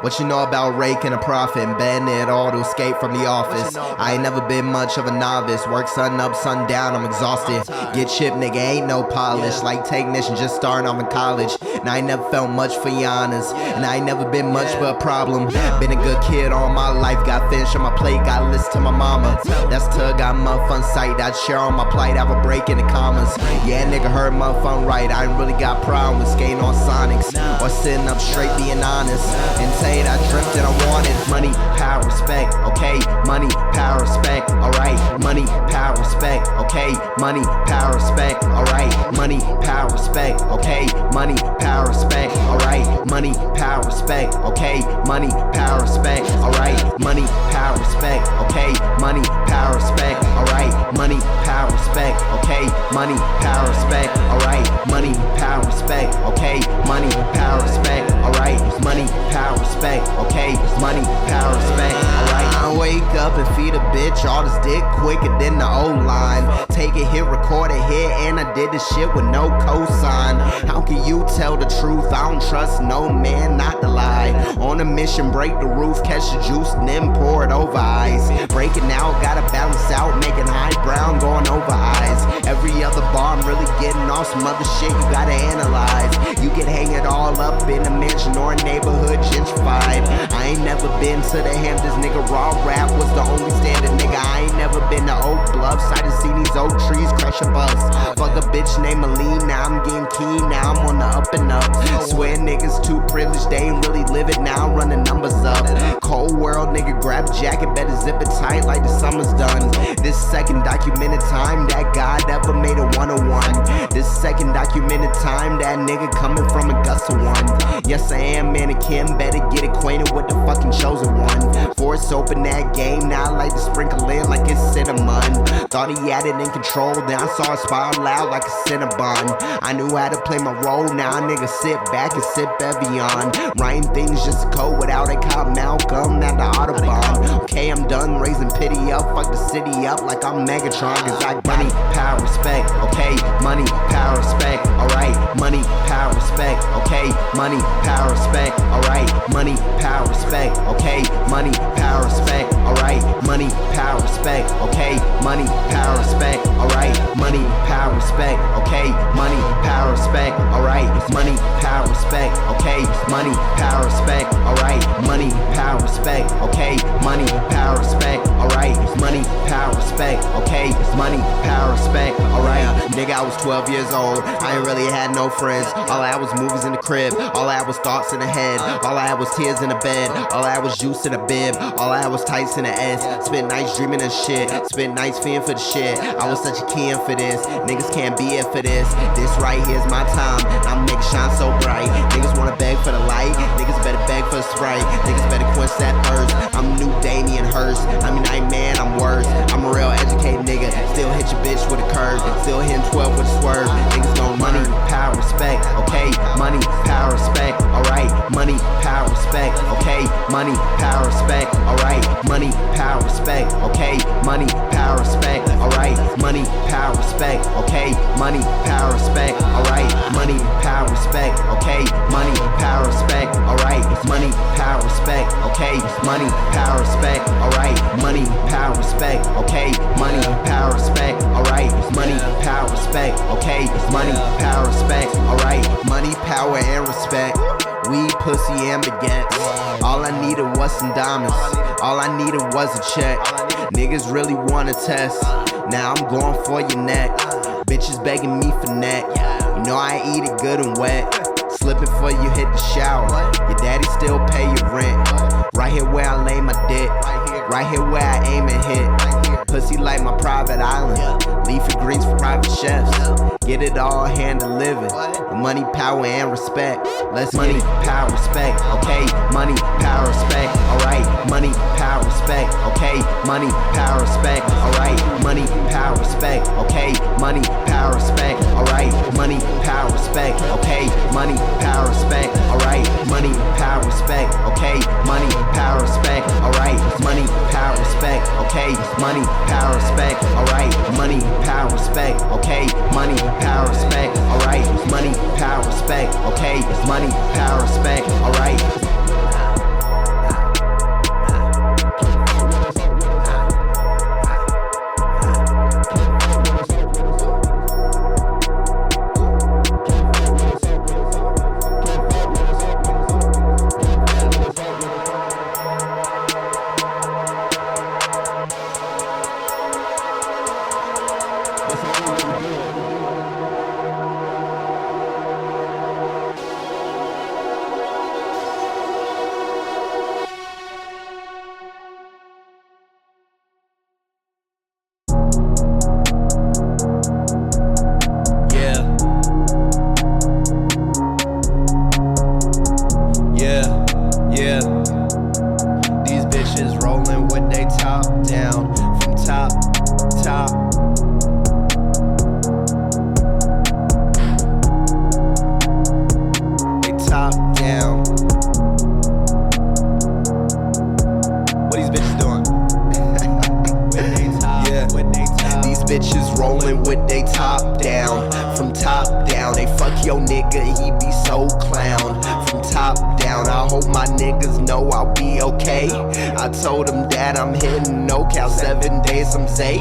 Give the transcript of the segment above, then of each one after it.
What you know about raking a profit and betting it all to escape from the office? I ain't never been much of a novice. Work sun up, sun down, I'm exhausted. Get chipped, nigga, ain't no polish. Like technician just starting, I'm in college. And I ain't never felt much for your honors. And I ain't never been much of a problem. Been a good kid all my life. Got fish on my plate, got listen to my mama. That's tug, got my fun sight. I'd share on my plight, have a break in the commas. Yeah, nigga heard my fun right. I ain't really got problem with skating on Sonics or sitting up straight being honest. And say I dreamt that I wanted money, power, respect, okay? Money, power, respect, alright. Money, power, respect, okay? Money, power, respect, alright. Money, power, respect, okay? Money, power, respect, alright. Money, power, respect, okay? Money, power, respect, alright. Money, power, respect, okay? Money, power, respect, alright. Money, power, respect, okay? Money, power, respect, alright. Money, power, respect, okay? Money, power, respect, alright. Money, power, respect, okay? Money, power, respect, alright. I wake up and feed a bitch all this dick quicker than the O-line. Take a hit, record a hit, and I did this shit with no cosign. How can you tell the truth? I don't trust no man, not to lie. On a mission, break the roof, catch the juice, and then pour it over ice. Breaking out, gotta balance out, making high brown, going over eyes. Every other bar, I'm really getting off some other shit you gotta analyze. You can hang it all up in a mansion or a neighborhood gentrified. I ain't never been to the Hamptons, nigga. Raw rap was the only standard, nigga. I ain't never been to Oak Bluffs. I just seen these oak trees crush a bus. Fuck a bitch named Aline, now I'm getting keen, now I'm on the up and up. Swear niggas too privileged, they ain't really live it now, I'm running numbers up. Cold world, nigga, grab a jacket, better zip it tight like the summer's done. This second documented time that God ever made a 101. This second documented time that nigga coming from a gust of one. Yes, I am mannequin, better get acquainted with the fucking chosen one. Force open that game, now I like to sprinkle in like it's cinnamon. Thought he had it in control, then I saw it spiral out like a Cinnabon. I knew how to play my role, now nigga sit back and sip Evian. Writing things just to code without a cop Malcolm at the Autobahn. Okay, I'm done raising pity up, fuck the city up like I'm Megatron. Cause I got money, power, respect, okay? Money, power, respect, alright. Money, power, respect, okay? Money, power, respect, alright. Money, power, respect, okay? Money, power, respect, alright. Money, power, respect, okay? Money, power, respect, alright. Money, power, respect, okay? Money, power, respect, alright. Money, power, respect, okay? Money, power, respect, alright. Money, power, respect, okay? Money, power, respect, alright. Money, power, respect, okay? Money, power, respect, alright. Nigga, I was 12 years old, I ain't really had no friends. All I had was movies in the crib, all I had was thoughts in the head. All I had was tears in the bed, all I had was juice in a bib. All I had was tights in the S. Spent nights dreaming of shit, spent nights fearing for the shit. I was such a kid for this, niggas can't be here for this. This right here's my time, I'ma make it shine so bright. Niggas wanna beg for the light, niggas better beg for the Sprite. Niggas better quench that thirst, I'm new Damien Hirst. I mean I ain't man, I'm worse. I'm a real educated nigga, still hit your bitch with a curve. Still hitting 12 with a swerve. Niggas gon' money, power, respect, okay? Money, power, respect, alright. Money, power, respect, okay? Money, power, respect, alright. Money, power, respect, okay? Money, power, respect, alright. Money, power, respect, okay? Money, power, respect, alright. Money, power, respect, okay? Money, power, respect, alright. Money, power, respect, okay? Money, power, respect, alright. Money, power, respect, okay? Money, power, respect, alright. Money, power, respect, okay? Money, power, respect, alright. Money, power, and respect. Weed, pussy, and baguettes. All I needed was some diamonds. All I needed was a check. Niggas really wanna test. Now I'm going for your neck. Bitches begging me for neck. You know I eat it good and wet. Slipping for you hit the shower. Your daddy still pay your rent. Right here where I lay my dick. Right here where I aim and hit. Pussy like my private island. Leafy greens for private chefs. Get it all, hand of living. Money, power, and respect. Let's money, power, respect, okay? Money, power, respect, alright. Money, power, respect, okay? Money, power, respect, alright. Money, power, respect, okay? Money, power, respect, alright. Money, power, respect, okay? Money, power, respect, alright. Money, power, respect, okay? Money, power, respect, alright. Money, power, respect, okay? Money, power, respect, alright. Money, power, respect, okay? Money, power, respect, alright. Money, power, respect, okay? Money, power, respect, alright. rolling with they top down. From top down, they fuck your nigga, he be so clown. From top down, I hope my niggas know I'll be okay. I told them that I'm hitting NoCal 7 days, I'm Zay.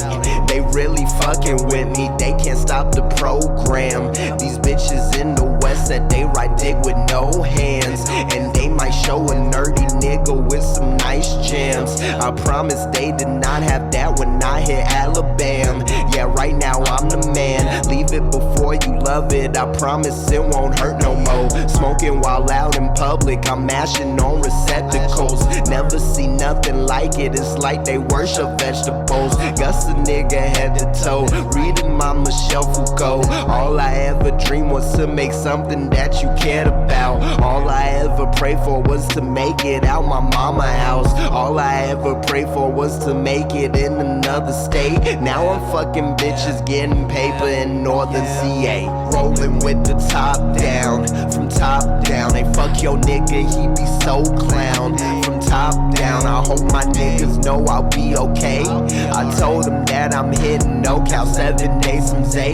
They really fucking with me, they can't stop the program. These bitches in the West said they ride dick with no hands, and they might show a nerdy nigga with some nice jams. I promise they did not have that when I hit Alabama. Yeah, right now I'm the man. Leave it before you love it, I promise it won't hurt no more. Smoking while out in public, I'm mashing on receptacles. Never see nothing like it, it's like they worship vegetables. Gus a nigga head to toe, reading my Michelle Foucault. All I ever dreamed was to make something that you cared about. All I ever prayed for was to make it out my mama house. All I ever prayed for was to make it in another state. Now I'm fucking bitches getting paper in northern CA. Rolling with the top down. From top down, they fuck your nigga, he be so clown. From top down, I hope my niggas know I'll be okay. I told them that I'm hitting NoCal 7 days from Zay.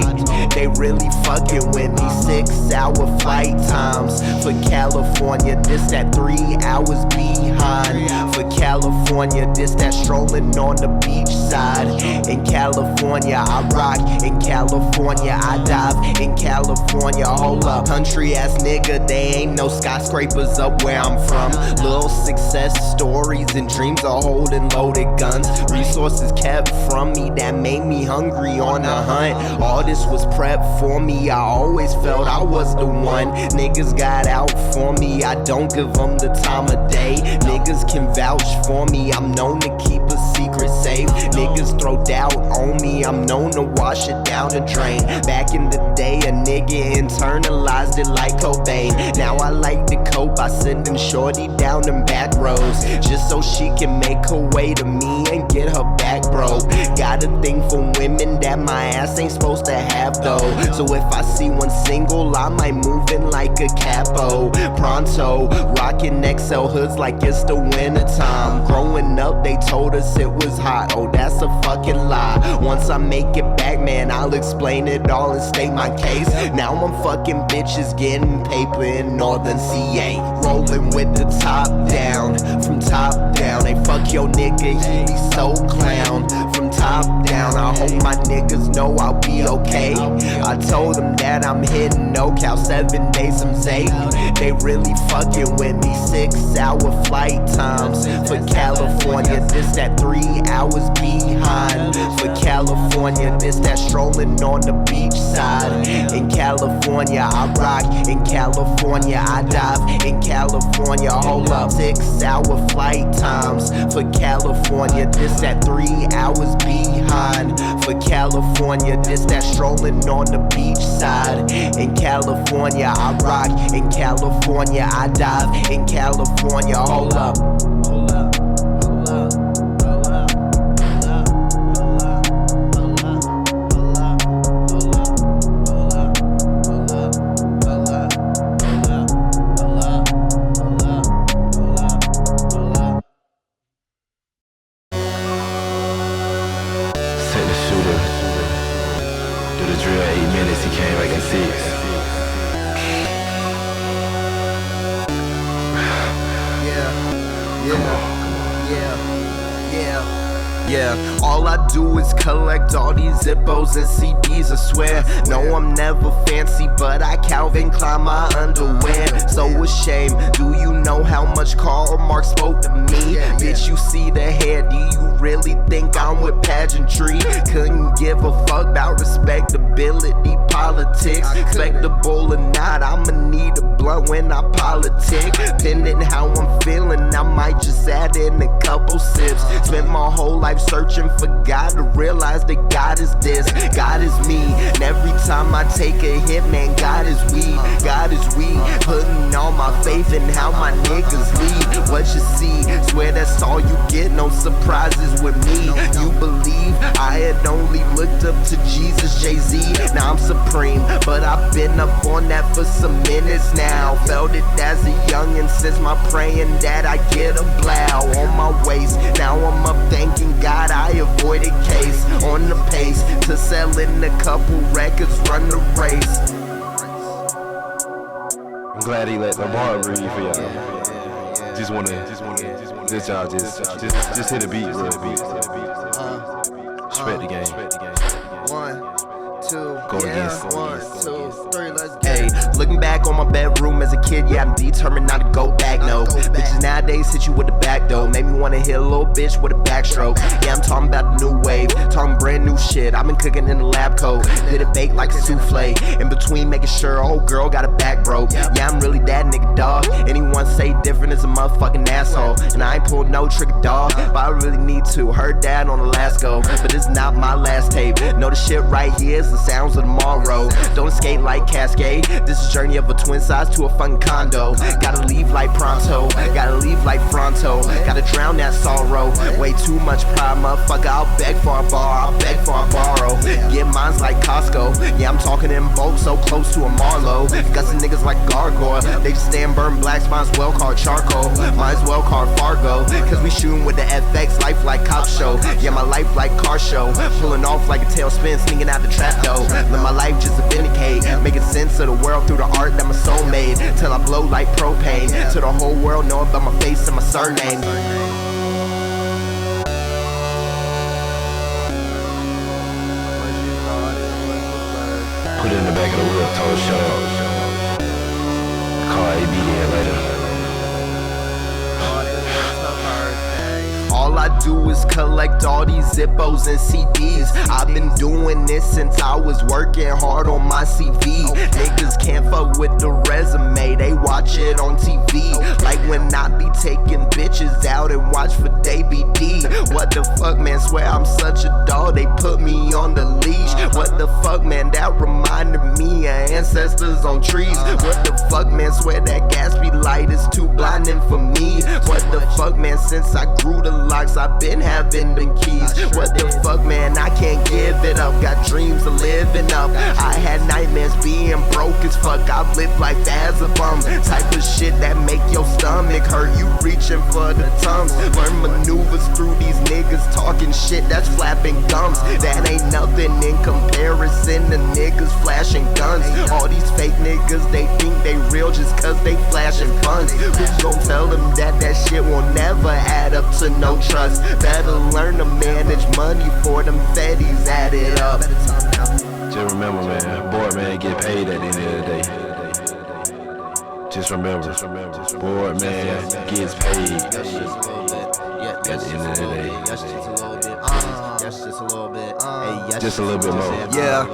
They really fucking with me, 6-hour flight times. For California, this that 3 hours behind. For California, this that strolling on the beach side. In California, I rock. In California, I dive. In California, hold up, country ass nigga, they ain't no skyscrapers up where I'm from. Little success stories and dreams of holding loaded guns. Resources kept from me that made me hungry on the hunt. All this was prep for me, I always felt I was the one. Niggas got out for me, I don't give them the time of day. Niggas can vouch for me, I'm known to keep a secret safe. Niggas throw doubt on me, I'm known to wash it down the drain. Back in the day, a nigga internalized it like Cobain. Now I like to cope by sending shorty down them back roads, just so she can make her way to me and get her back broke. Got a thing for women that my ass ain't supposed to have though. So if I see one single, I might move in like a capo. Pronto, rockin' XL hoods like it's the winter time. Growing up, they told us it was hot. Oh, that's a fucking lie. Once I make it back, man, I'll explain it all and state my case. Now I'm fucking bitches getting paper in northern CA. Rolling with the top down. From top down, they fuck your nigga, he be so clown. From top down, I hope my niggas know I'll be okay. I told them that I'm hitting NoCal 7 days from Zay. They really fucking with me, 6-hour flight times. For California, this that 3 hours behind. For California, this that strolling on the beach side. In California, I rock. In California, I dive. In California, hold up, 6-hour flight times. For California, this that 3 hours behind. For California, this that strolling on the beach side. In California, I rock. In California, I dive. In California, hold up. Hold up. Hold up. Yeah, all I do is collect all these Zippos and CDs, I swear. No, I'm never fancy, but I Calvin Klein my underwear. So ashamed, do you know how much Karl Marx spoke to me? Bitch, you see the hair, do you really think I'm with pageantry? Couldn't give a fuck about respectability, politics. Respectable or not, I'ma need a blunt when I politic. Depending how I'm feeling, I might just add in a couple sips. Spent my whole life searching for God to realize that God is this, God is me. And every time I take a hit, man, God is we, God is we. Putting all my faith in how my niggas lead. What you see, swear that's all you get, no surprises with me. You believe I had only looked up to Jesus, Jay-Z. Now I'm supreme, but I've been up on that for some minutes now. Felt it as a youngin' since my praying that I get a blow on my waist. Now I'm up thanking God I avoided case. On the pace to selling a couple records, run the race. I'm glad he let the bar read for y'all. Just wanna y'all just hit a beat real beat. Spread the game. 1, 2, Go against. 1, 2, 3, let's go. Hey, looking back on my bedroom as a kid, yeah, I'm determined not to go back, no. Bitches nowadays hit you with the back though. Made me wanna hit a little bitch with a backstroke. Yeah, I'm talking about the new wave, talking brand new shit. I've been cooking in the lab coat, did it bake like a souffle. In between making sure old girl got a back broke. Yeah, I'm really that nigga, dog. Anyone say different is a motherfucking asshole. And I ain't pulled no trigger, dog, but I really need to. Heard that on the last go, but it's not my last tape. Know the shit right here is the sounds of tomorrow. Don't escape like Cascade. This is journey of a twin size to a fucking condo. Gotta leave like pronto, gotta leave like fronto. Gotta drown that sorrow. Way too much pride, motherfucker. I'll beg for a bar, I'll beg for a borrow. Get mines like Costco. Yeah, I'm talking in bulk, so close to a Marlowe. Got some niggas like Gargoyle. They just stand burn blacks, might as well call charcoal. Might as well call Fargo. Cause we shooting with the FX, life like cop show. Yeah, my life like car show. Pulling off like a tailspin, sneaking out the trap though. Let my life just vindicate, making sense of the world through the art that my soul made. Till I blow like propane, till the whole world know about my face and my surname. Put it in the back of the wheel, told shut up. Call AB there later. All I do is collect all these Zippos and CDs. I've been doing this since I was working hard on my CV. Niggas can't fuck with the resume, they watch it on TV. Like when I be taking bitches out and watch for DBD. What the fuck, man, swear I'm such a dog, they put me on the leash. What the fuck, man, that reminded me of ancestors on trees. What the fuck, man, swear that Gatsby light is too blinding for me. What the fuck, man, since I grew the locks, I've been having them keys. What the fuck, man, I can't give it up. Got dreams of living up. I had nightmares being broke as fuck. I've lived life as a bum. Type of shit that make your stomach hurt. You reaching for the tums. Learn maneuvers through these niggas talking shit that's flapping gums. That ain't nothing in comparison to niggas flashing guns. All these fake niggas, they think they real just cause they flashing funds. Who's gon' tell them that that shit will never add up to no trust? Better learn to manage money for them fetties, add it up. Just remember, man, bored man get paid at the end of the day. Just remember, bored man gets paid at the end of the day. Just a little bit more. Yeah.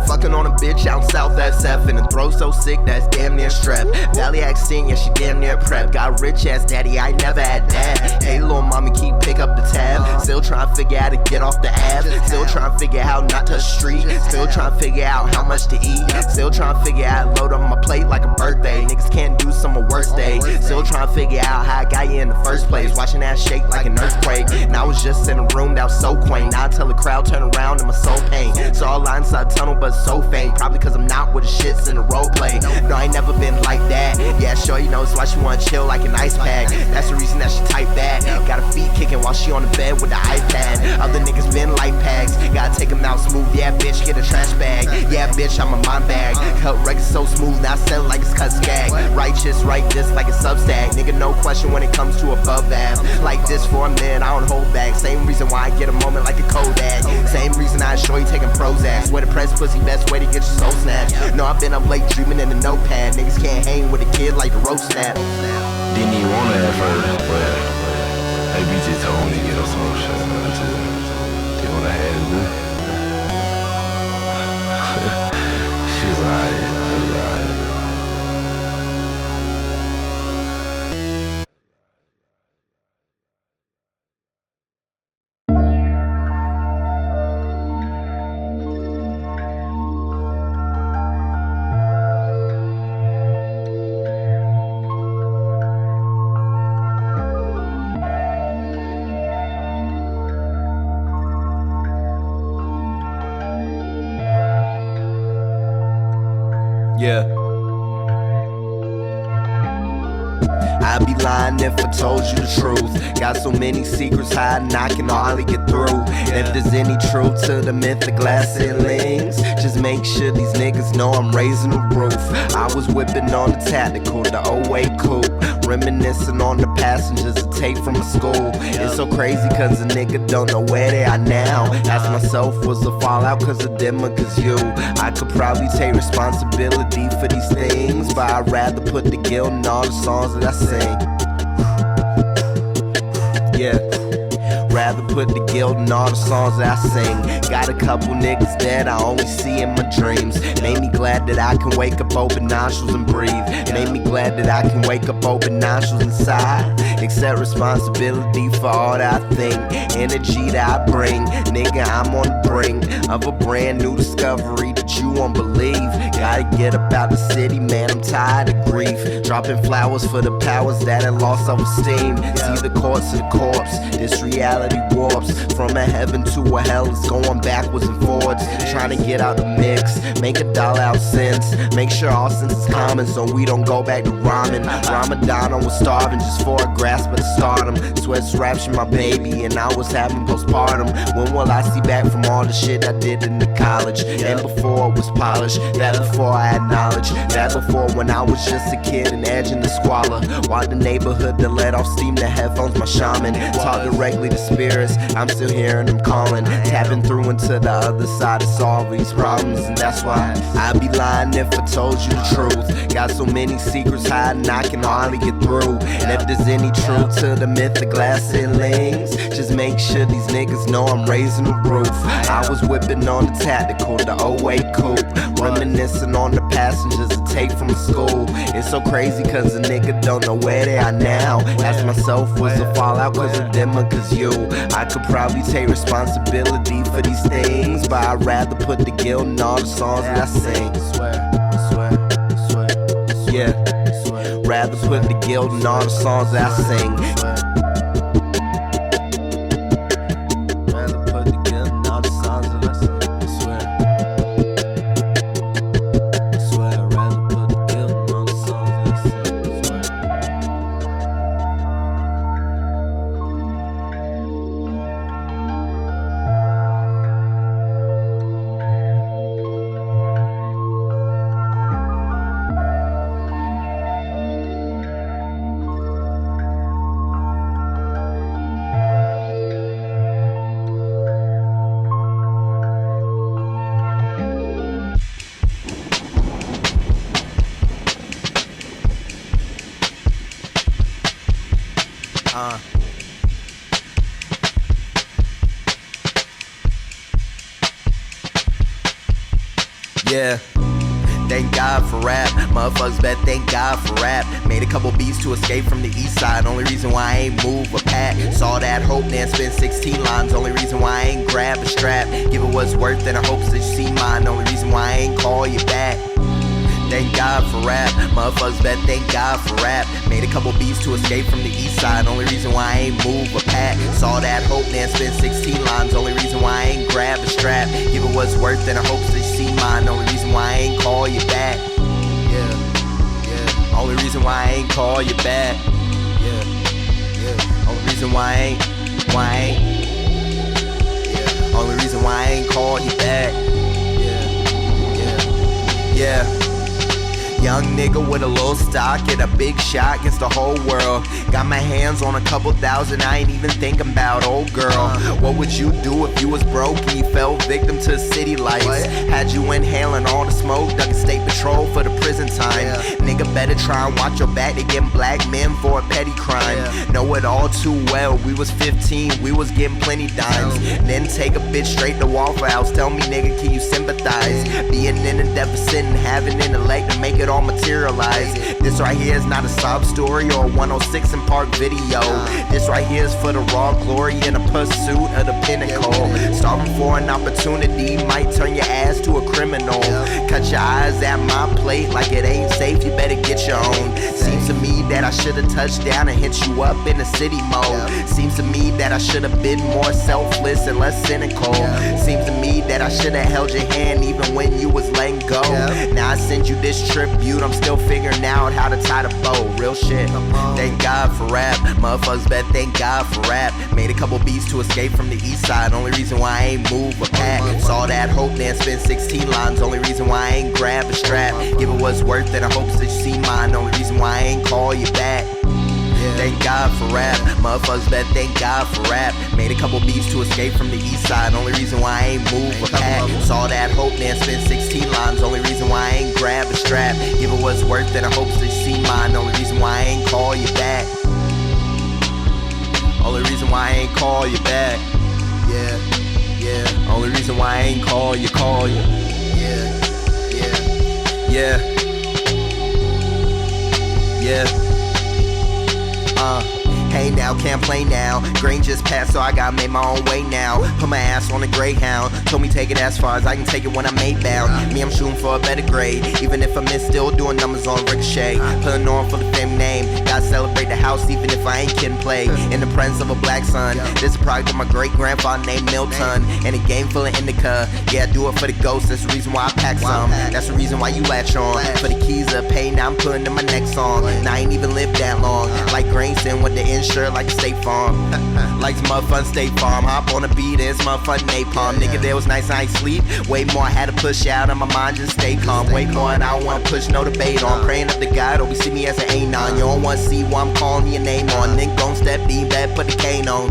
Fucking on a bitch out south SF and the throat so sick that's damn near strep. Valley accent, yeah, she damn near prep. Got rich ass daddy, I never had that. Hey, little mommy, keep pick up the tab. Still trying to figure out how to get off the app. Still trying to figure out not to touch street. Still trying to figure out how much to eat. Still trying to figure out load on my plate like a birthday. Niggas can't do some of worst day. Still trying to figure out how I got you in the first place. Watching that shake like an earthquake. Now I was just in a room that was so quaint. Now I tell the crowd turn around and my soul pain. Saw a line inside tunnel but so faint. Probably cause I'm not with the shits in the role play. No, I ain't never been like that. Yeah, sure, you know, it's why she wanna chill like an ice pack. That's the reason that she type that. Got her feet kicking while she on the bed with the iPad. Other niggas been like packs. Gotta take them out smooth. Yeah, bitch, get a trash bag. Yeah, bitch, I'm a mind bag. Cut records so smooth, now I sell it like it's cut skag. Righteous, write this like a Substack. Nigga, no question when it comes to above that. Like this for a minute, I don't hold back. Same reason why I get a moment like a Kodak. Same reason I show you taking Prozac. Swear to press pussy, best way to get your soul snatched. No, I've been up late dreaming in a notepad. Niggas can't hang with a kid like the roast snap. Didn't even want to at first, but AB just told me to get on some shit. I just did what I had to do. She was alright. Yeah. I'd be lying if I told you the truth. Got so many secrets hiding I can hardly get through. And if there's any truth to the myth of glass ceilings, just make sure these niggas know I'm raising the roof. I was whipping on the tactical, the 08 coupe, reminiscing on the passengers I take from the school. It's so crazy cause a nigga don't know where they are now. Ask myself, was the fallout cause of them or cause you? I could probably take responsibility for these things, but I'd rather put the guilt in all the songs that I sing. Yeah, rather put the guilt in all the songs that I sing. Got a couple niggas that I only see in my dreams. Made me glad that I can wake up, open nostrils and breathe. Made me glad that I can wake up, open nostrils inside. Accept responsibility for all that I think, energy that I bring. Nigga, I'm on the brink of a brand new discovery that you won't believe. Gotta get up out the city, man, I'm tired of grief. Dropping flowers for the powers that had lost self-esteem. See the courts of the corpse, this reality warps. From a heaven to a hell, it's going backwards and forwards. Trying to get out the mix, make a dollar out cents. Make sure all sense is common so we don't go back to rhyming. Ramadan, I was starving just for a grasp of the stardom. Sweat's raptured my baby and I was having postpartum. When will I see back from all the shit I did in the college? And before it was polished, that before I had knowledge, that before when I was just a kid and edging the squalor. While the neighborhood that let off steam, the headphones my shaman. Talk directly to spirits, I'm still hearing them calling. Tapping through into the other side to solve these problems. And that's why I'd be lying if I told you the truth. Got so many secrets hiding I can hardly get through. And if there's any truth to the myth of glass ceilings, just make sure these niggas know I'm raising the roof. I was whipping on the tactical, the 08 coupe, reminiscing on the passengers I take from school. It's so crazy cause a nigga don't know where they are now. Ask myself, was the fallout cause of them or cause you? I could probably take responsibility for these things, but I'd rather put the guilt in all the songs that I sing. Yeah, rather put the guilt in all the songs that I sing. Yeah. Thank God for rap, motherfuckers better thank God for rap. Made a couple beats to escape from the east side, only reason why I ain't move a pack. Saw that hope, then spent 16 lines, only reason why I ain't grab a strap. Give it what's worth and I hope that you see mine, only reason why I ain't call you back. Thank God for rap, motherfuckers better thank God for rap. Made a couple beats to escape from the east side, only reason why I ain't move a pack. Saw that hope, then spent 16 lines, only reason why I ain't grab a strap. Give it what's worth and I hope that you see mine, only reason why I ain't call you back. Yeah, only reason why I ain't call you back. Yeah, only reason why I ain't, yeah, only reason why I ain't call you back. Yeah. Young nigga with a little stock and a big shot against the whole world. Got my hands on a couple thousand, I ain't even thinking about old girl. What would you do if you was broke and you fell victim to city lights? Had you inhaling all the smoke, dug a state patrol for the prison time. Nigga better try and watch your back, they getting black men for a petty crime. Know it all too well, we was 15, we was getting plenty dimes. Then take a bitch straight to Waffle House, tell me nigga can you sympathize? Being in a deficit and having intellect to make it it all materialize. This right here is not a sob story or a 106 in Park video. This right here is for the raw glory in a pursuit of the pinnacle. Starving for an opportunity might turn your ass to a criminal. Cut your eyes at my plate like it ain't safe, you better get your own. Seems to me that I should've touched down and hit you up in a city mode. Seems to me that I should've been more selfless and less cynical. Seems to me that I should've held your hand even when you was letting go. Now I send you this tribute, I'm still figuring out how to tie the bow. Real shit. Thank God for rap. Motherfuckers bet thank God for rap. Made a couple beats to escape from the east side. Only reason why I ain't move a pack. Saw that hope, then spent 16 lines. Only reason why I ain't grab a strap. Give it what's worth it, I hope that you see mine. Only reason why I ain't call you back. Thank God for rap. Motherfuckers bet thank God for rap. Made a couple beats to escape from the east side. Only reason why I ain't move a pack. Saw that hope, then spent 16 lines. Only reason why I ain't grab a strap. Give it what's worth it, I hope that you see mine. Only reason why I ain't call you back. Only reason why I ain't call you back. Yeah. Only reason why I ain't call you. Yeah. Hey now, can't play now. Grain just passed, so I gotta make my own way now. Put my ass on a Greyhound. Told me take it as far as I can take it when I'm made bound. Me, I'm shooting for a better grade. Even if I miss, still doing numbers on Ricochet. Putting on for the fame name. Gotta celebrate the house, even if I ain't kidding play. In the presence of a black son. This is a product of my great grandfather named Milton. And a game full of indica. Yeah, I do it for the ghost. That's the reason why I pack some. That's the reason why you latch on. For the keys to pay, now I'm putting in my next song. Now I ain't even lived that long. Like Grayson with the insure, like a State Farm. Like some motherfucking State Farm. Hop on a beat and it's motherfucking napalm. Nigga, there was nights I ain't sleep. Way more I had to push out and my mind just stay calm. Way more and I don't wanna push no debate on. Praying up to God, hope you see me as an A9. You don't wanna see what I'm calling your name on. Then gon' step bean back, put the cane on.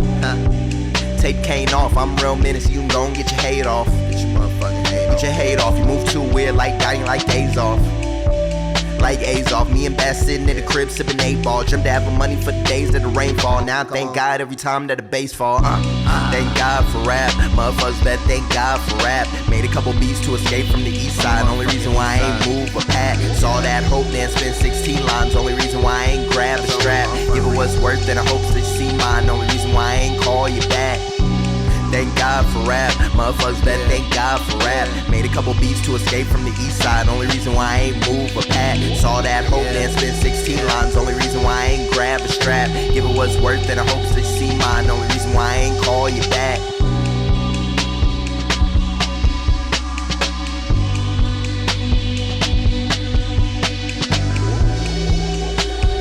Take the cane off, I'm real menace. You can gon' get your hate off. Get your hate off. You move too weird like dying like days off. Like A's off, me and Bass sitting in the crib sipping 8-ball. Dreamt to have money for the days that the rain fall. Now I thank God every time that the bass fall. Thank God for rap. Motherfuckers bet thank God for rap. Made a couple beats to escape from the east side. Only reason why I ain't move a pack. Saw that hope, then spent 16 lines. Only reason why I ain't grab a strap. Give it what's worth it, I hope that you see mine. Only reason why I ain't call you back. Thank God for rap. Motherfuckers bet thank God for rap. Made a couple beats to escape from the east side. Only reason why I ain't move a pack. Saw that hope, then spent 16 lines. Only reason why I ain't grab a strap. Give it what's worth it, I hope that you see mine. Only reason why I ain't call you back.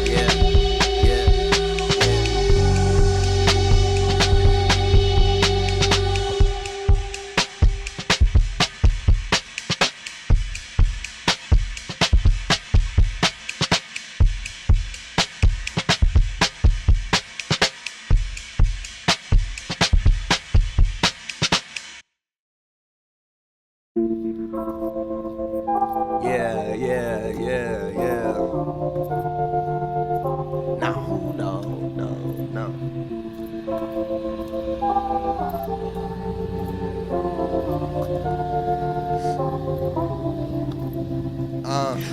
Yeah. No.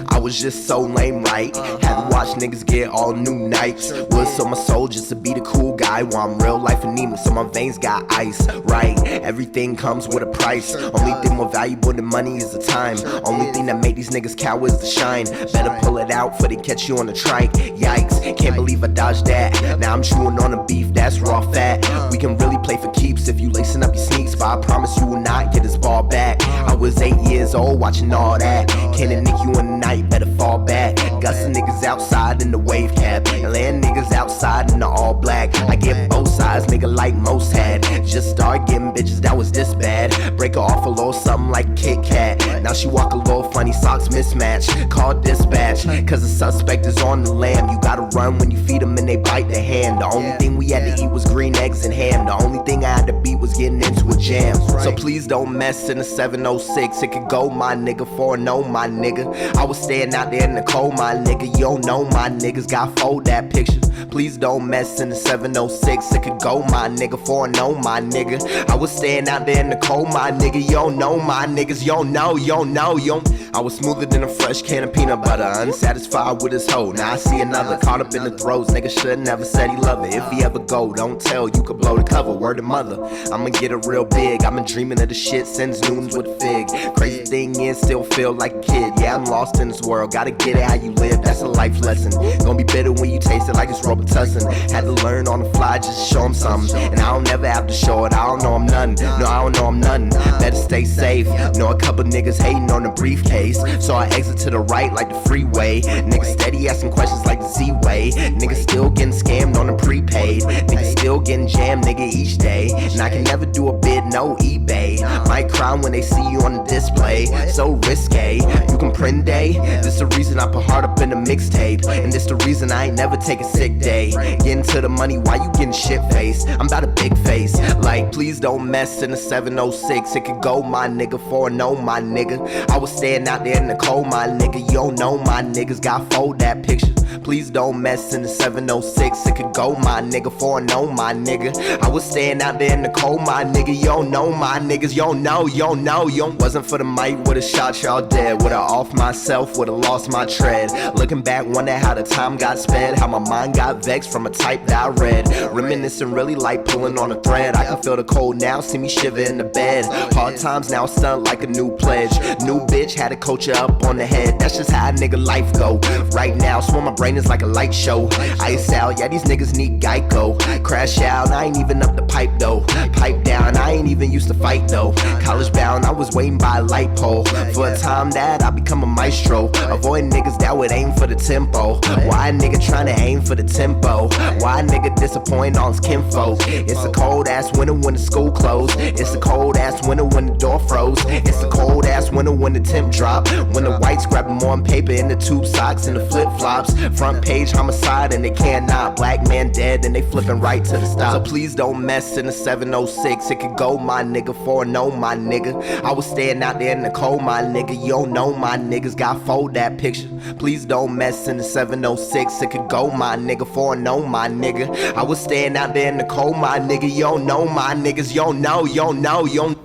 I was just so lame, right? Had to watch niggas get all new nights. Was on my soul just to be the cool guy. While I'm real life anemic, so my veins got ice, right? Everything comes with a price. Only thing more valuable than money is the time. Only thing that made these niggas cowards the shine. Better pull it out before they catch you on the trike. Yikes, can't believe I dodged that. Now I'm chewing on the beef, that's raw fat. We can really play for keeps if you lacing up your sneaks, but I promise you will not get this ball back. I was 8 years old watching all that. Can't nick you in the night, better fall back. Got some niggas outside in the wave cap, and land niggas outside in the all black. I get both sides, nigga, like most had. Just start getting bitches that was this bad. Break her off a little something like Kit Kat. Now she walk a little funny, socks mismatch. Call dispatch, cause the suspect is on the lam. You gotta run when you feed them and they bite the hand. The only thing we had to eat was green eggs and ham. The only thing I had to beat was getting into a jam. So please don't mess in the 706. It could go, my nigga, 4-0, my nigga. I was staying out there in the cold, my nigga. You don't know my niggas got fold that picture. Please don't mess in the 706. It could go, my nigga, for no, my nigga. I was staying out there in the cold, my nigga. You don't know my niggas, you don't know, you don't know, you don't. I was smoother than a fresh can of peanut butter, unsatisfied with his hoe. Now I see another caught up in the throes. Nigga should never said he love it. If he ever go, don't tell, you could blow the cover. Word to mother, I'ma get it real big. I've been dreaming of the shit since noons with fig. Crazy thing is, still feel like a kid. Yeah, I'm lost in this world, gotta get it how you live. That's a life lesson. Gonna be bitter when you taste it like it's Robitussin. Had to learn on the fly just to show him something. And I don't never have to show it, I don't know I'm nothing. No, I don't know I'm nothing. Better stay safe. Know a couple niggas hating on the briefcase. So I exit to the right like the freeway. Niggas steady asking questions like the Z-Way. Niggas still getting scammed on the prepaid. Niggas still getting jammed, nigga, each day. And I can never do a bid, no eBay. Might cry when they see you on the display. So risque, you can print day. This the reason I put hard up in the mixtape. And this the reason I ain't never take a sick day. Getting to the money while you getting shit faced. I'm about a big face. Like, please don't mess in the 706. It could go, my nigga, for no, my nigga. I was staying out there in the cold, my nigga. You don't know my niggas, got fold that picture. Please don't mess in the 706. It could go, my nigga, for no, my nigga. I was staying out there in the cold, my nigga. You don't know my niggas, you don't know, you don't know, you don't. Wasn't for the mic, would've shot y'all dead. Would've off myself, would've lost my tread. Looking back, wonder how the time got sped. How my mind got vexed from a type that I read. Reminiscing really like pulling on a thread. I can feel the cold now, see me shiver in the bed. Hard times now stunt like a new pledge. New bitch had to coach her up on the head. That's just how a nigga life go. Right now, swear my brain is like a light show. Ice out, yeah, these niggas need Geico. Crash out, I ain't even up the pipe though. Pipe down, I ain't even used to fight though. College bound, I was waiting by a light pole. For a time that I become a maestro. Avoid niggas that would aim for the tempo. Why a nigga tryna aim for the tempo? Why a nigga disappoint all his kinfolk? It's a cold ass winter when the school closed. It's a cold ass winter when the door froze. It's a cold ass winter when the temp drop. When the whites grabbing more on paper in the tube socks and the flip flops. Front page homicide and they cannot. Black man dead and they flipping right to the stop. So please don't mess in the 706. It could go, my nigga, for no, my nigga. I was staying out there in the cold, my nigga. You don't know my niggas, got fold that picture. Please don't mess in the 706. It could go, my nigga, for no, my nigga. I was staying out there in the cold, my nigga. You don't know my niggas, you don't know, you don't know, you don't.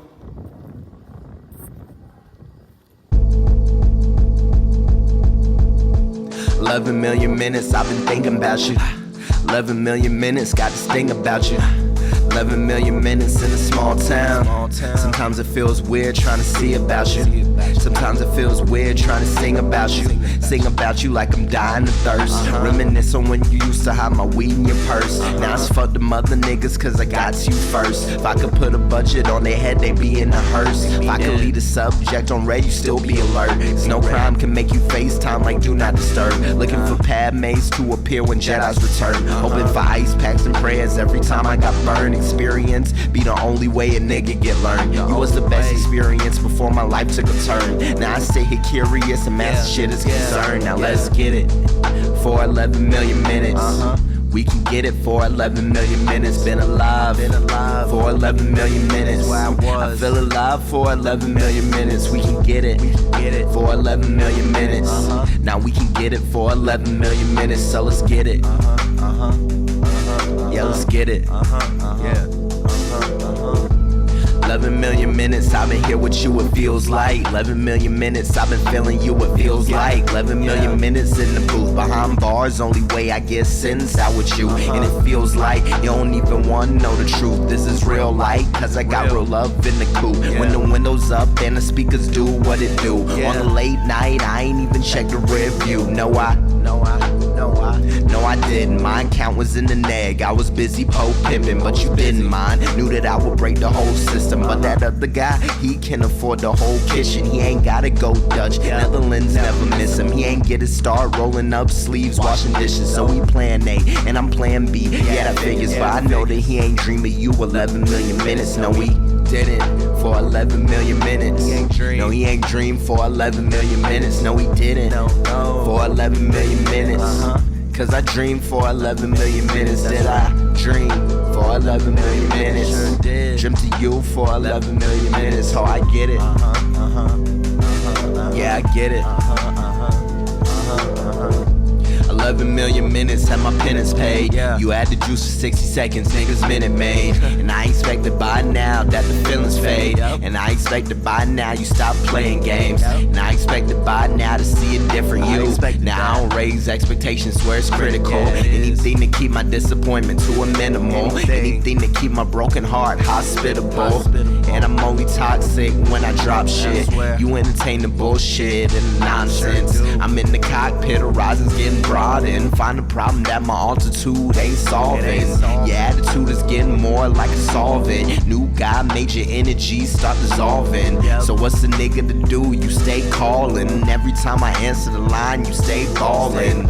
11 million minutes I've been thinking about you. 11 million minutes got this thing about you. 11 million minutes in a small town. Sometimes it feels weird trying to see about you. Sometimes it feels weird trying to sing about you. Sing about you like I'm dying of thirst. Reminisce on when you used to hide my weed in your purse. Now it's fuck them other niggas cause I got you first. If I could put a budget on their head, they be in a hearse. If I could leave the subject on red, you still be alert. Cause no crime can make you FaceTime like do not disturb. Looking for Padmes to appear when Jedi's return. Hoping for ice packs and prayers every time I got burned. Experience be the only way a nigga get learned. You was the best experience before my life took a turn. Now I stay here curious and master shit is concerned. Now let's get it for 11 million minutes. We can get it for 11 million minutes. Been alive for 11 million minutes. I feel alive for 11 million minutes. We can get it for 11 million minutes. Now we can get it for 11 million minutes. So let's get it. Yeah, let's get it. 11 million minutes, I've been here with you, it feels like 11 million minutes, I've been feeling you, it feels like 11 million minutes in the booth, behind bars, only way I get sentenced out with you. And it feels like you don't even want to know the truth. This is real light, cause I got real love in the coop. When the windows up and the speakers do what it do. On the late night, I ain't even checked the rear view. No, I didn't. My account was in the neg. I was busy pimping, but you didn't mind. Knew that I would break the whole system. But that other guy, he can afford the whole kitchen. He ain't gotta go Dutch. Netherlands never miss him. He ain't get his start rolling up sleeves, washing dishes. So he plan A, and I'm plan B. Yeah, that figures, but I know that he ain't dream of you 11 million minutes. No, he didn't for 11 million minutes. No, he ain't dream for 11 million minutes. No, he didn't for 11 million minutes. Cause I dreamed for 11 million minutes. Did I dream for 11 million minutes? Dream to you for 11 million minutes. Oh, I get it. Yeah, I get it. 11 million minutes, had my penance paid. You had the juice for 60 seconds, niggas Minute Maid. And I expected by now that the feelings fade. And I expected by now you stop playing games. And I expected by now to see a different you. Now I don't raise expectations where it's critical. Anything to keep my disappointment to a minimal. Anything to keep my broken heart hospitable. And I'm only toxic when I drop shit. You entertain the bullshit and the nonsense. I'm in the cockpit, horizons getting broadened. Find a problem that my altitude ain't solving. Your attitude is getting more like a solvent. New guy, major energy start dissolving. So what's a nigga to do? You stay calling. Every time I answer the line, you stay ballin'.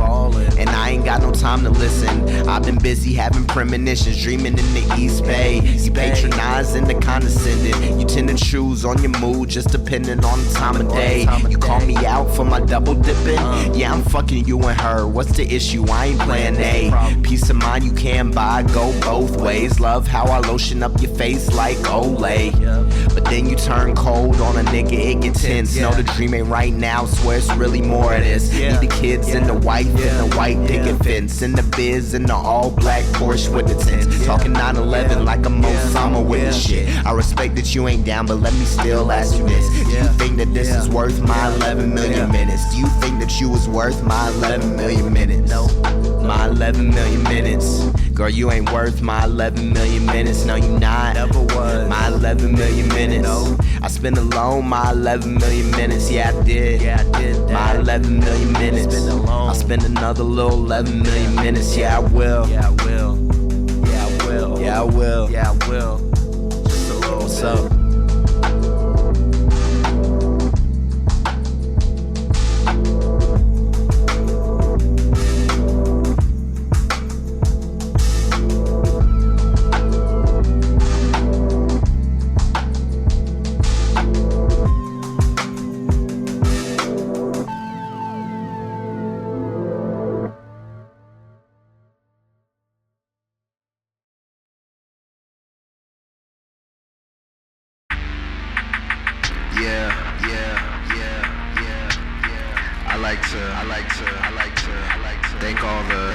And I ain't got no time to listen. I've been busy having premonitions, dreaming in the East Bay. You patronizing the condescending. You tend to choose on your mood, just depending on the time of day. You call me out for my double dipping. Yeah, I'm fucking you and her. What's the issue? I ain't plan A. Peace of mind you can't buy, go both ways. Love how I lotion up your face like Olay. But then you turn cold on a nigga, it get tense. Know the dream ain't right now, swear it's really more of this. Need the kids and the wife and the white picket fence. And the biz and the all black Porsche with the tents. Talking 9/11 like I'm Osama with the shit. I respect that you ain't down, but let me still ask you this. Do you think that this is worth my 11 million minutes? Do you think that you was worth my 11 million minutes? No. My 11 million minutes. Girl, you ain't worth my 11 million minutes. No, you not. Never was. My 11 million minutes. No. I spent alone my 11 million minutes. Yeah, I did. Yeah, I did that. My 11 million minutes. I'll spend another little 11 million minutes. Yeah, I will. Yeah, I will. Yeah, I will. Yeah, I will. Yeah, I will. Just a little. What's up? I like to thank all the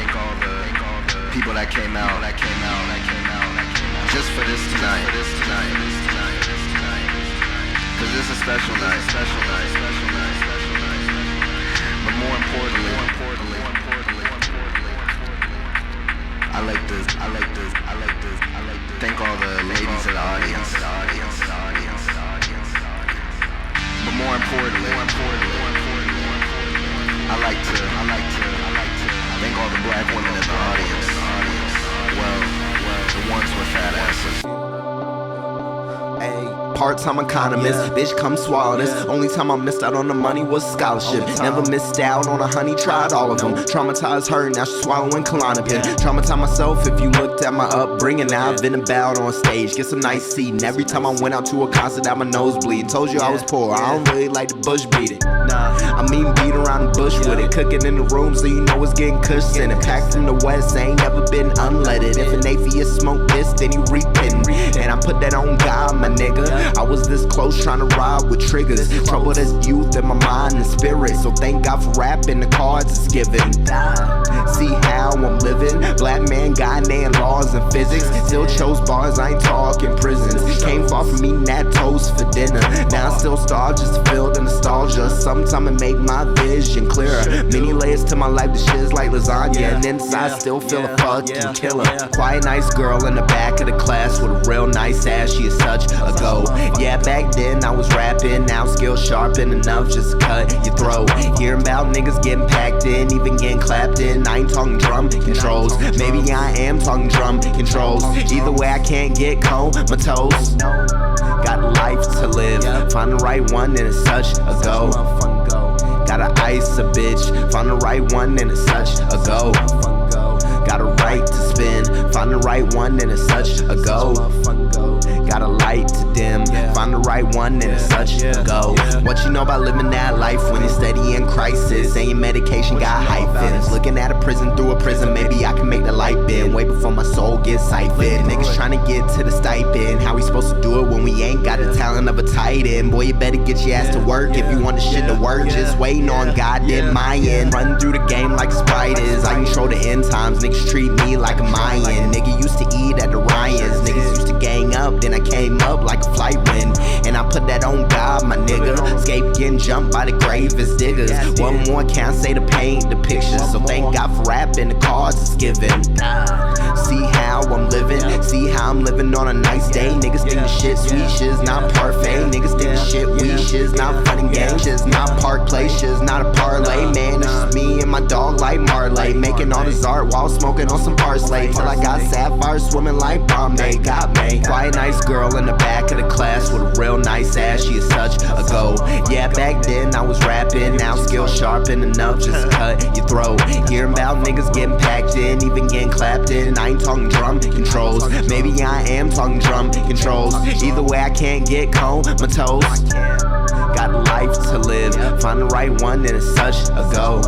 people that came out just for this tonight. Cause it's a special night. But more importantly, I like to thank all the ladies in the audience. But more importantly, I like to thank all the black women in the audience. Well, the ones with fat asses. Part-time economist, bitch come swallow this. Only time I missed out on the money was scholarship. Never missed out on a honey, tried all of them. Traumatized her, now she's swallowing Klonopin. Traumatized myself if you looked at my upbringing. Now I've been about on stage, get some nice seating. Every time I went out to a concert, out my nose bleeding. Told you I was poor, I don't really like the bush beating. I mean beat around the bush with it. Cooking in the room so you know it's getting cush in it. Packed from the west, ain't never been unleaded. If an atheist smoke this, then he reaping. And I put that on God, my nigga. I was this close trying to ride with triggers. Troubled as youth in my mind and spirit. So thank God for rapping, the cards is given. See how I'm living. Black man, guy named laws and physics. Still chose bars, I ain't talking prisons. Came far from eating that toast for dinner. Now I still starve just to feel the nostalgia. Sometime it make my vision clearer. Many layers to my life, the shit is like lasagna. And inside still feel a fucking killer. Quiet nice girl in the back of the class with a real nice ass. She is such a go. Yeah, back then I was rapping. Now skill sharpened enough just to cut your throat. Hearing about niggas getting packed in, even getting clapped in. I ain't talking drum controls. Maybe I am talking drum controls. Either way I can't get comatose. Got a life to live. Find the right one and it's such a go. Gotta ice a bitch. Find the right one and it's such a go. Got a right to spin, find the right one and it's such a go. Got a light to dim, find the right one and it's such a go. What you know about living that life when you're steady in crisis and your medication got hyphens? Looking at a prison through a prism, maybe I can make the light bend way before my soul gets siphoned. Niggas trying to get to the stipend, how we supposed to do it when we ain't got the talent of a tight end? Boy, you better get your ass to work if you want the shit to work. Just waiting on God did my end. Running through the game like Sprite is. I control the end times, niggas treat me like a Mayan. Nigga used to eat at the Ryans, niggas used to gang up, then I came up like a flight wind, and I put that on God, my nigga. Escape getting jumped by the gravest diggers. One more can't say to paint the pictures, so thank God for rapping, the cause is given. See how I'm living, see how I'm living on a nice day. Niggas think the shit sweet, shit's not parfait. Niggas think the shit weak, shit's not fun and games, shit's not park play, shit's not a parlay. Man, it's just me and my dog like Marley, making all this art while smoking on some parsley, till I got sapphire swimming like Bombay. Got me quite nice girl in the back of the class with a real nice ass, she is such a go. Yeah, back then I was rapping, now skill sharpened enough just to cut your throat. Hearing about niggas getting packed in, even getting clapped in. I ain't talking drum controls, maybe I am talking drum controls. Either way I can't get comatose. Got a life to live, find the right one and it's such a go.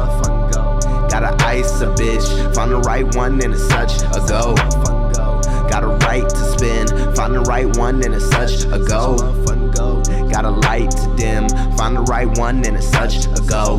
Gotta ice a bitch, find the right one and it's such a go. Got a right to spin, find the right one and it's such a go. Got a light to dim, find the right one and it's such a go.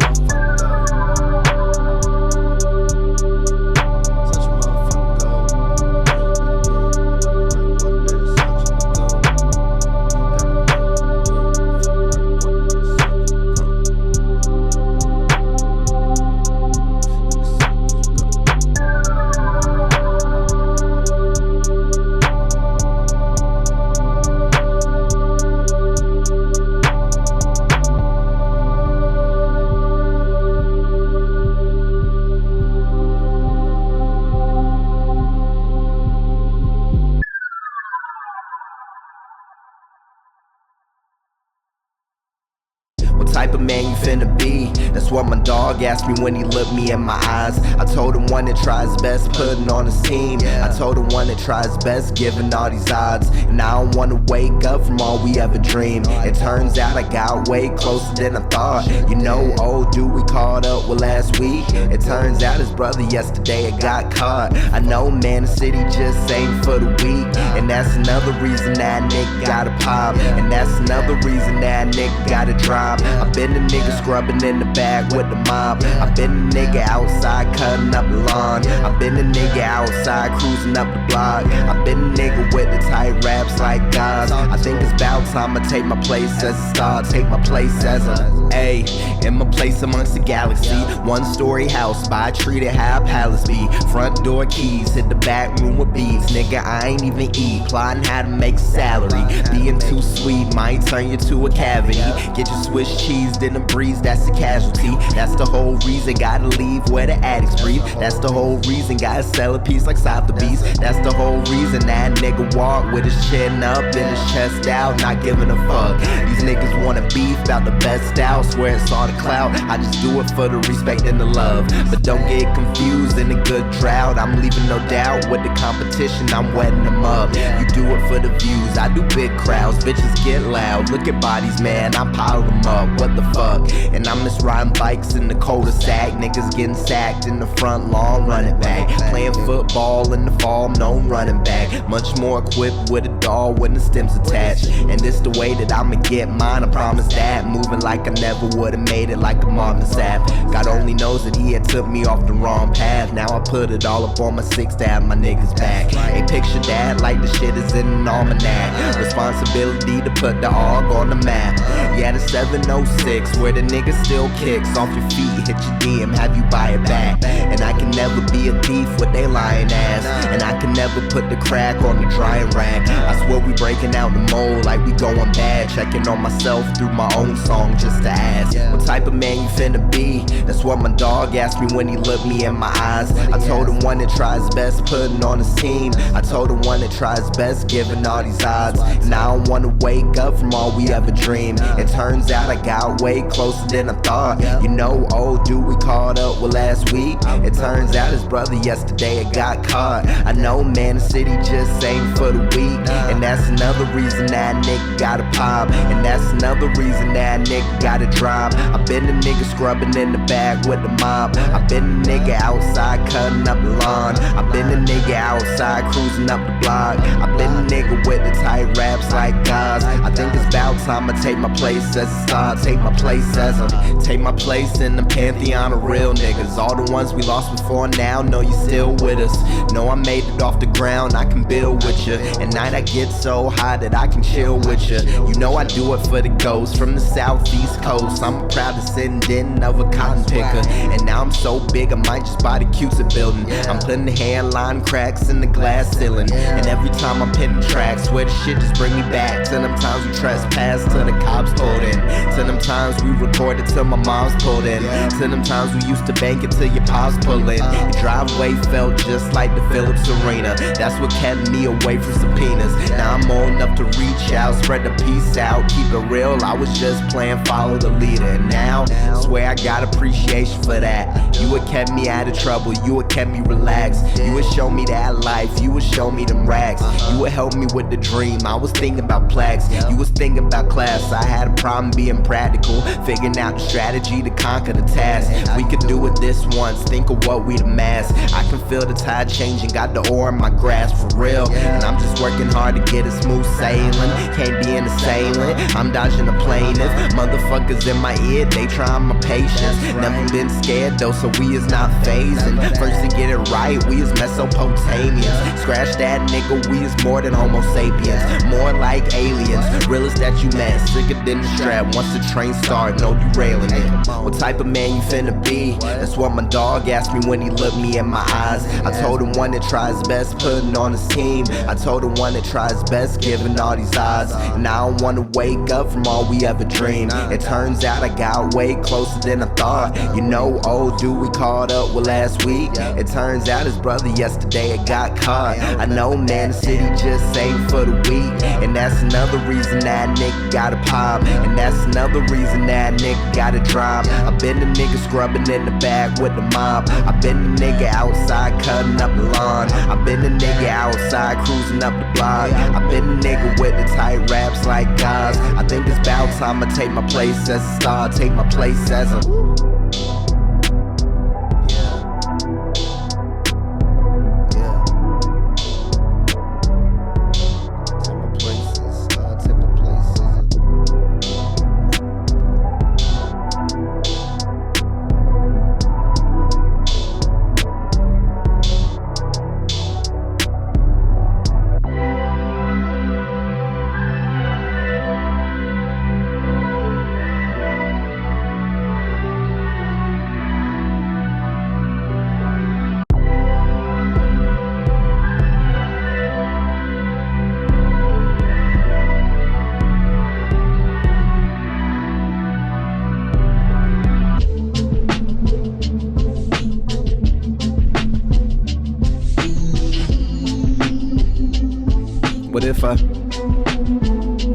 What type of man you finna be? That's what my dog asked me when he looked me in my eyes. I told him one that tries best putting on his team. I told him one that tries best giving all these odds. And I don't wanna wake up from all we ever dreamed. It turns out I got way closer than I thought. You know, old dude we caught up with last week. It turns out his brother yesterday got caught. I know, man, the city just ain't for the weak. And that's another reason that nigga gotta pop. And that's another reason that nigga gotta drop. I've been the nigga scrubbing in the bag with the mob. I've been the nigga outside cutting up the lawn. I've been the nigga outside cruising up the block. I've been the nigga with the tight raps like guys. I think it's about time I take my place as a star. Take my place as a A, in my place amongst the galaxy. One story house by a tree that how a palace be. Front door keys, hit the back room with beads. Nigga, I ain't even eat, plotting how to make salary. Being too sweet might turn you to a cavity. Get your Swiss cheese, then the breeze, that's a casualty. That's the whole reason gotta leave where the addicts breathe. That's the whole reason gotta sell a piece like Sotheby's. That's the whole reason that nigga walk with his chin up and his chest out, not giving a fuck. These niggas wanna beef about the best out, swear it's all the clout. I just do it for the respect and the love. But don't get confused in a good drought. I'm leaving no doubt with the competition, I'm wetting them up. You do it for the views, I do big crowds. Bitches get loud, look at bodies, man, I pile them up. What the fuck? And I'm just riding bikes in the cul-de-sac. Niggas getting sacked in the front lawn, running back. Playing football in the fall, no running back. Much more equipped with a doll when the stems attached. And this the way that I'ma get mine, I promise that. Moving like I never would've made it like a Marvin Sapp. God only knows that he had took me off the wrong path. Now I put it all up on my six to have my niggas back. Ain't picture that like the shit is in an almanac. Responsibility to put the AUG on the map. Yeah, the 706 where the nigga still kicks. Off your feet, hit your DM, have you buy it back. And I can never be a thief with they lying ass. And I can never put the crack on the drum. crying rag. I swear we breaking out the mold like we going bad. Checking on myself through my own song just to ask, what type of man you finna be? That's what my dog asked me when he looked me in my eyes. I told him one that tries best putting on his team. I told him one that tries best giving all these odds. And I don't wanna wake up from all we ever dreamed. It turns out I got way closer than I thought. You know, old dude we caught up with last week. It turns out his brother yesterday had got caught. I know, man, the city just ain't for the weak. And that's another reason that nigga gotta pop. And that's another reason that nigga gotta drop. I've been the nigga scrubbing in the bag with the mob. I've been the nigga outside cutting up the lawn. I've been the nigga outside cruising up the block. I've been the nigga with the tight raps like guys. I think it's about time I take my place as a star. Take my place as a, take my place in the pantheon of real niggas. All the ones we lost before now, know you still with us. Know I made it off the ground, I can build with you. At night I get so high that I can chill with you. You know I do it for the ghosts from the southeast coast. I'm proud descendant of a cotton picker. And now I'm so big I might just buy the Cusick building. I'm putting the hairline cracks in the glass ceiling. And every time I'm pinning tracks, swear the shit just bring me back to them times we trespassed till the cops pulled in. To them times we recorded till my mom's pulled in. To them times we used to bank it till your pops pull in. The driveway felt just like the Phillips Arena. That's what kept me away from subpoenas. Now I'm old enough to reach out, spread the peace out, keep it real. I was just playing follow the leader. And now, swear I got appreciation for that. You would kept me out of trouble, you would kept me relaxed. You would show me that life, you would show me them rags. You would help me with the dream, I was thinking about plaques. You was thinking about class, I had a problem being practical. Figuring out the strategy to conquer the task. We could do it this once, think of what we'd amass. I can feel the tide changing, got the oar in my grasp for real. And I'm just working hard to get it smooth sailing. Can't be an assailant, I'm dodging the plaintiff. Motherfuckers in my ear, they trying my patience. Never been scared though, so we is not phasing. First to get it right, we is Mesopotamians. Scratch that nigga, we is more than homo sapiens. More like aliens, realest that you met. Sicker than the strap, once the train start, no derailing it. What type of man you finna be? That's what my dog asked me when he looked me in my eyes. I told him one that tries best putting on his team. I told him one that tries best giving all these odds. And I don't wanna wake up from all we ever dreamed. It turns out I got way closer than I thought. You know, old dude we caught up with last week. It turns out his brother yesterday had got caught. I know, man, the city just ain't for the weak. And that's another reason that nigga gotta pop. And that's another reason that nigga gotta drop. I've been the nigga scrubbing in the bag with the mob. I've been the nigga outside cutting up the lawn. I've been the nigga outside cruising up the block. I've been the nigga with the tight raps like guys. I think it's about time I take my place as a star. Take my place as a...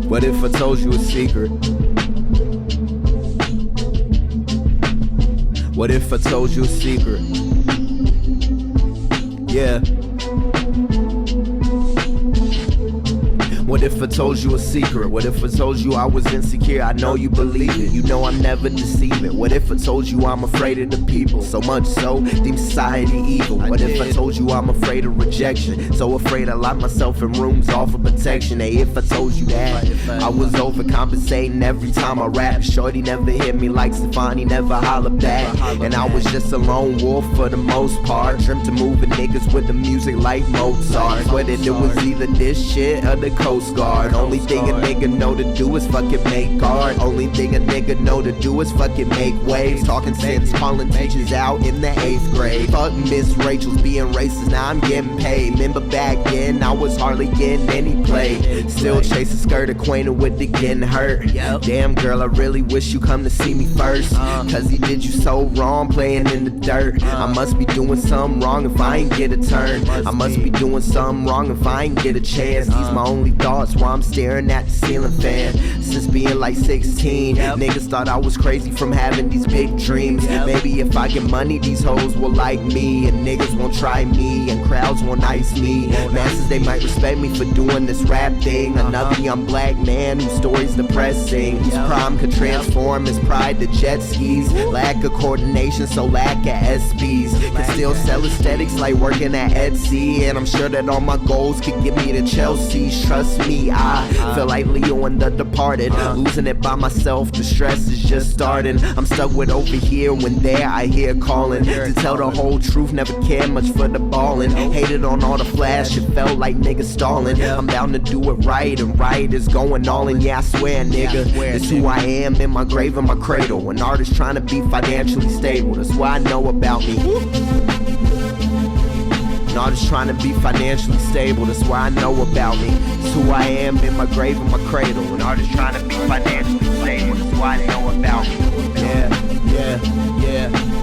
What if I told you a secret? What if I told you a secret? Yeah. What if I told you a secret? What if I told you I was insecure? I know you believe it, you know I'm never deceiving. What if I told you I'm afraid of the people? So much so, deem society evil. What if I told you I'm afraid of rejection? So afraid I lock myself in rooms all for protection. Hey, if I told you that I was overcompensating every time I rap. Shorty never hit me like Stefani, never holler back. And I was just a lone wolf for the most part. Dreamt of moving niggas with the music like Mozart. Whether it was either this shit or the coast Coast Guard. Only thing a nigga know to do is fucking make art. Only thing a nigga know to do is fucking make waves. Talking sense, calling teachers out in the 8th grade. Fuck Miss Rachel's being racist, now I'm getting paid. Remember back then, I was hardly getting any play. Still chase a skirt, acquainted with the getting hurt. Damn girl, I really wish you come to see me first. Cause he did you so wrong, playing in the dirt. I must be doing something wrong if I ain't get a turn. I must be doing something wrong if I ain't get a chance. These my only thoughts while I'm staring at the ceiling fan. Since being like 16, niggas thought I was crazy from having these big dreams. Maybe if I get money, these hoes will like me, and niggas won't try me, and crowds won't ice me. Masses, they might respect me for doing this rap thing. Another young black man whose story's depressing, whose prime could transform his pride to jet skis. Lack of coordination, so lack of SPs. Can still sell aesthetics like working at Etsy, and I'm sure that all my goals could get me to Chelsea's. Trust me, I feel like Leo in The Departed, losing it by myself, the stress is just starting. I'm stuck with over here when there I hear calling. To tell the whole truth, never cared much for the ballin'. Hated on all the flash, it felt like niggas stalling. I'm bound to do it right, and right is going all in. Yeah, I swear, nigga, it's who I am in my grave and my cradle. An artist trying to be financially stable, that's what I know about me. An artist trying to be financially stable, that's why I know about me. It's who I am in my grave and my cradle. An artist trying to be financially stable, that's why I know about me.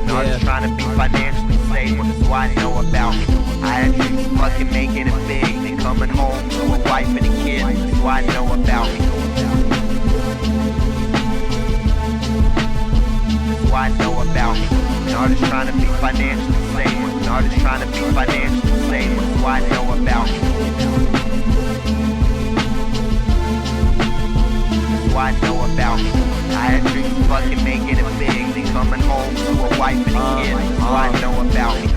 An artist trying to be financially stable, that's why I know about me. I had dreams of fucking making it big, then coming home to a wife and a kid, that's why I know about me. That's why I know about me. An artist trying to be financially stable. An artist trying to be financially stable. That's why I know about me. That's why I know about me. I had dreams of fucking making it big, then coming home to a wife and a kid. That's why I know about me.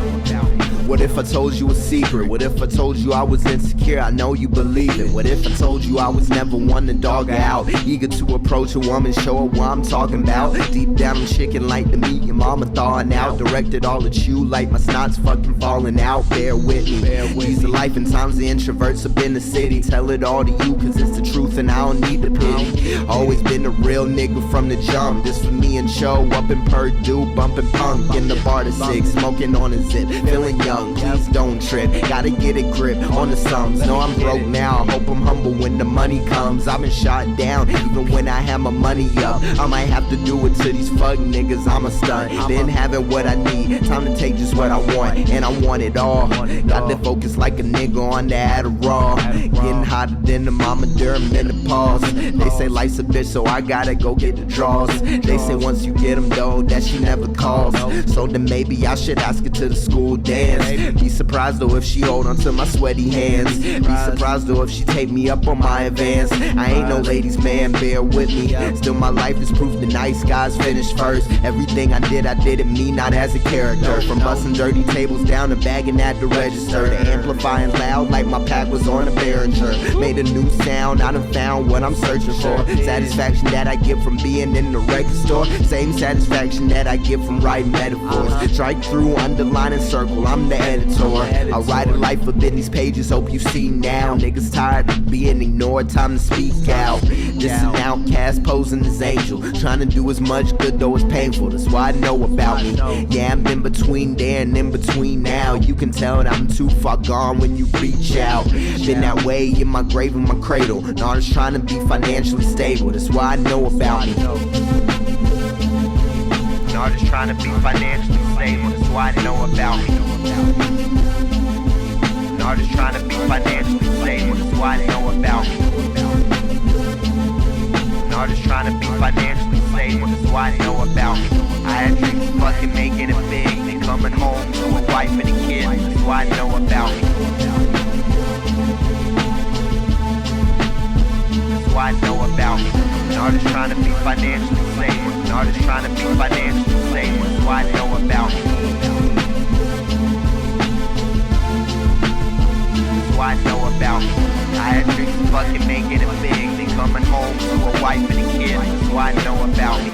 What if I told you a secret? What if I told you I was insecure? I know you believe it. What if I told you I was never one to dog her out? Eager to approach a woman, show her what I'm talking about. Deep down I'm chicken like the meat your mama thawing out. Directed all at you like my snot's fucking falling out. Bear with me. These are life and times the introverts up in the city. Tell it all to you cause it's the truth and I don't need the pity. Always been a real nigga from the jump. This for me and Cho up in Purdue, bumping punk in the bar to 6, smoking on a zip, feeling young. Please don't trip, gotta get a grip on the sums. No, I'm broke now, I hope I'm humble when the money comes. I've been shot down, even when I have my money up. I might have to do it to these fuck niggas, I'm a stunt. Been having what I need, time to take just what I want. And I want it all, got to focus like a nigga on the Adderall. Getting hotter than the mama during menopause. They say life's a bitch, so I gotta go get the draws. They say once you get them though, that she never calls. So then maybe I should ask her to the school dance. Be surprised though if she hold on to my sweaty hands. Be surprised though if she take me up on my advance. I ain't no ladies man, bear with me. Still my life is proof the nice guys finish first. Everything I did it me, not as a character. From busting dirty tables down to bagging at the register, to amplifying loud like my pack was on a Behringer. Made a new sound, I done found what I'm searching for. Satisfaction that I get from being in the record store. Same satisfaction that I get from writing metaphors. Strike through, underline and circle, I'm the editor. I write a life up in these pages, hope you see now. Niggas tired of being ignored, time to speak out. This an outcast posing as angel, trying to do as much good though it's painful. That's why I know about me. Yeah, I'm in between there and in between now. You can tell that I'm too far gone when you reach out. Been that way in my grave and my cradle. An artist trying to be financially stable. That's why I know about me. An artist trying to be financially stable. That's why I know about me. An artist trying to be financially stable. That's why I know about me. An artist trying to be financially stable. That's why I know about me. I had dreams of fucking making it big, then coming home to a wife and a kid. That's why I know about me. That's why I know about me. An artist trying to be financially stable. An artist trying to be financially stable. That's why I know about me. That's why I know about me. I had dreams of fucking making it big, then coming home to a wife and a kid. That's why I know about me.